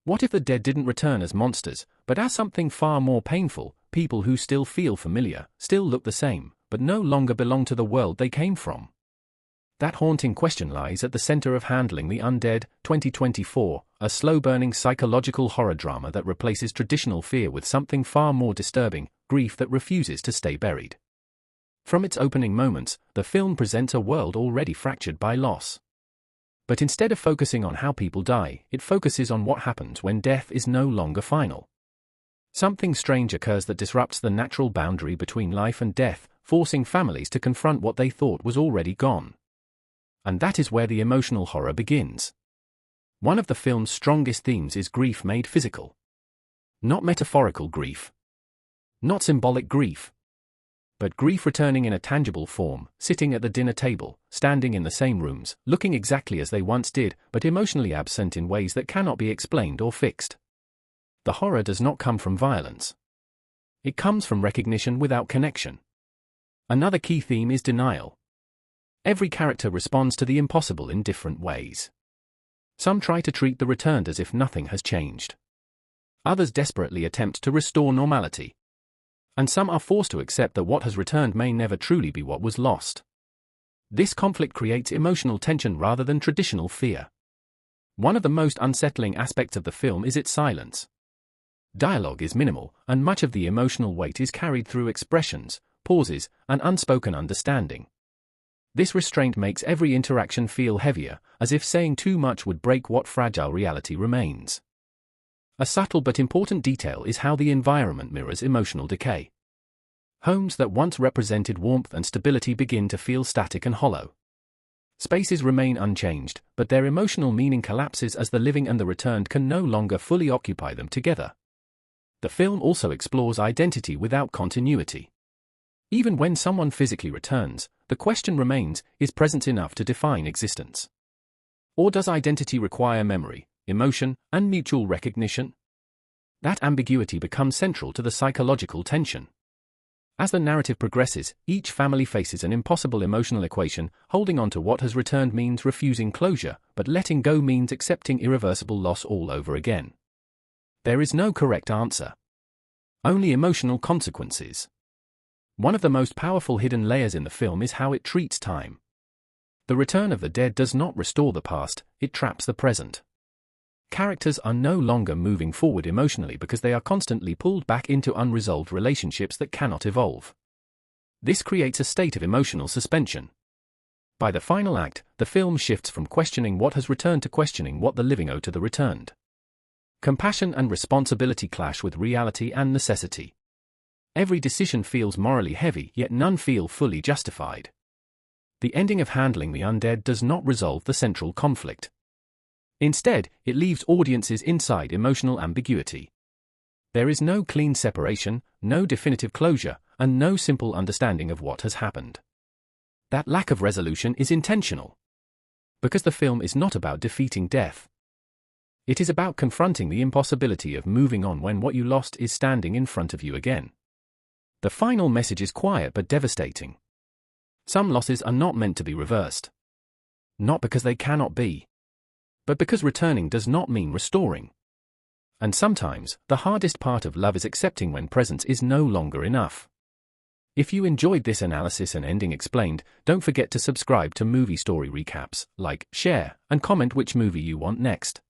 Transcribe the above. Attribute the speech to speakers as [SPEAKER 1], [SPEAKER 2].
[SPEAKER 1] What if the dead didn't return as monsters, but as something far more painful, people who still feel familiar, still look the same, but no longer belong to the world they came from? That haunting question lies at the center of Handling the Undead, 2024, a slow-burning psychological horror drama that replaces traditional fear with something far more disturbing, grief that refuses to stay buried. From its opening moments, the film presents a world already fractured by loss. But instead of focusing on how people die, it focuses on what happens when death is no longer final. Something strange occurs that disrupts the natural boundary between life and death, forcing families to confront what they thought was already gone. And that is where the emotional horror begins. One of the film's strongest themes is grief made physical. Not metaphorical grief. Not symbolic grief. But grief returning in a tangible form, sitting at the dinner table, standing in the same rooms, looking exactly as they once did, but emotionally absent in ways that cannot be explained or fixed. The horror does not come from violence. It comes from recognition without connection. Another key theme is denial. Every character responds to the impossible in different ways. Some try to treat the returned as if nothing has changed. Others desperately attempt to restore normality. And some are forced to accept that what has returned may never truly be what was lost. This conflict creates emotional tension rather than traditional fear. One of the most unsettling aspects of the film is its silence. Dialogue is minimal, and much of the emotional weight is carried through expressions, pauses, and unspoken understanding. This restraint makes every interaction feel heavier, as if saying too much would break what fragile reality remains. A subtle but important detail is how the environment mirrors emotional decay. Homes that once represented warmth and stability begin to feel static and hollow. Spaces remain unchanged, but their emotional meaning collapses as the living and the returned can no longer fully occupy them together. The film also explores identity without continuity. Even when someone physically returns, the question remains, is presence enough to define existence? Or does identity require memory, emotion, and mutual recognition? That ambiguity becomes central to the psychological tension. As the narrative progresses, each family faces an impossible emotional equation. Holding on to what has returned means refusing closure, but letting go means accepting irreversible loss all over again. There is no correct answer. Only emotional consequences. One of the most powerful hidden layers in the film is how it treats time. The return of the dead does not restore the past, it traps the present. Characters are no longer moving forward emotionally because they are constantly pulled back into unresolved relationships that cannot evolve. This creates a state of emotional suspension. By the final act, the film shifts from questioning what has returned to questioning what the living owe to the returned. Compassion and responsibility clash with reality and necessity. Every decision feels morally heavy, yet none feel fully justified. The ending of Handling the Undead does not resolve the central conflict. Instead, it leaves audiences inside emotional ambiguity. There is no clean separation, no definitive closure, and no simple understanding of what has happened. That lack of resolution is intentional. Because the film is not about defeating death. It is about confronting the impossibility of moving on when what you lost is standing in front of you again. The final message is quiet but devastating. Some losses are not meant to be reversed. Not because they cannot be, but because returning does not mean restoring. And sometimes, the hardest part of love is accepting when presence is no longer enough. If you enjoyed this analysis and ending explained, don't forget to subscribe to Movie Story Recaps, like, share, and comment which movie you want next.